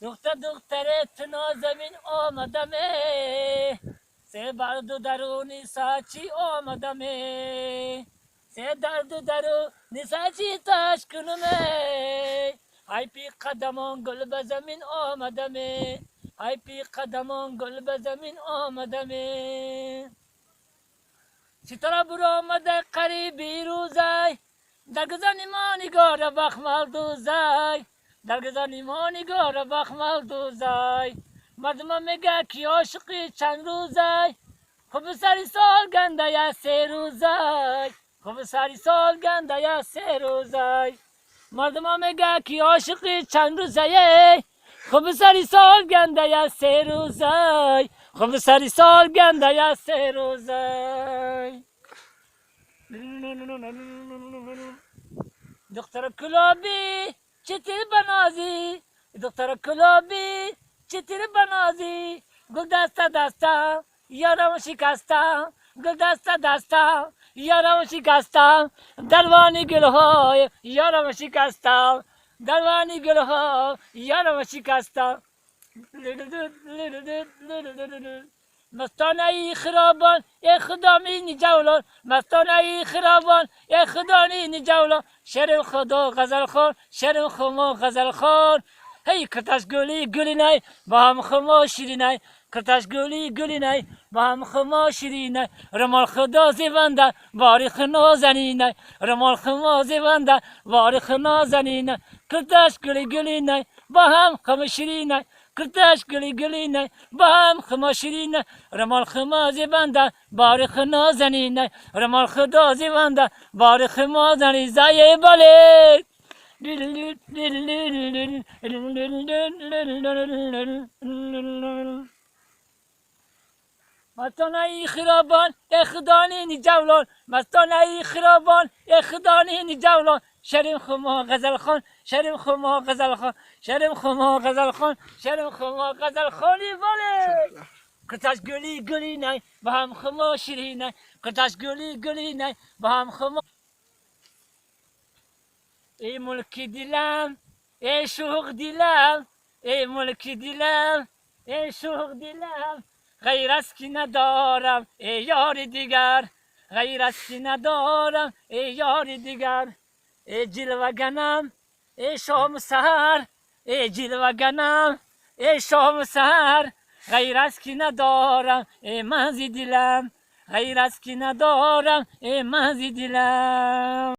دخترت نازمین آمدمه، سه برد و درونی ساچی آمدمه، سه درد و درونی ساچی تاش کنمه. های پی قدمان گل به زمین آمدمه، های پی قدمان گل به زمین آمدمه. ستاره برو آمده قریبی روزای، در گذر ما نگار بخمال دوزای، در گذر ما نگار بخمال دوزای. مردم میگه کی عاشقی چند روزای، خوب سری سال گنده یا سه روزای، خوب سری سال گنده یا سه روزای. مردم میگه کی عاشقی چند روزای، خوب سری سال گنده یا سه روزای، خوب سری سال گنده یا سه روزای. دختر کلابی چطور بنازی، دختر کلابی چطور بنازی. گل دسته دسته یارم شکستم، گل دسته دسته یارم شکستم. دروانی گل های یارم شکستم، دروانی گل ها یارم شکستم. مستانه ای خرابان ای خدا می جولان، مستانه ای خرابان ای خدا می جولان. شعر خدا غزل خان، شعر خما غزل خان. هی کرتاش گلی گلی نای با هم خما شیری نای، کرتاش گلی گلی نای با هم خما شیری نای. رمال خدا زیونده باری خنا زنی نای، رمال خما زیونده باری خنا زنی نای. کرتاش گلی گلی نای با هم خما شیری نای، کرتاش گلی گلی نه با هم خما شیرین. رمال خما زیبنده بار خنا زنین، رمال خدا زیبنده بار خما زنی. زای باله مستانه ای خرابان ای خدانی نی جولان، مستانه ای خرابان ای خدانی نی جولان. شریم خما غزل خان، شریم خما غزل خان، شریم خما غزل خان، شریم خما غزل خانی. باله کرتاش گلی گلی نای با هم خما شیرین نای، کرتاش گلی گلی نای با هم خما. ای ملکی دلم ای شوق دلم، ای ملکی دلم ای شوق دلم. غیر از کی ندارم ای یار دیگر، غیر از کی ندارم ای یار دیگر. ای جلوه گنم ای شام سحر، ای جلوه گنم ای شام سحر. غیر از کی ندارم ای مهزی دلم، غیر از کی ندارم ای مهزی دلم.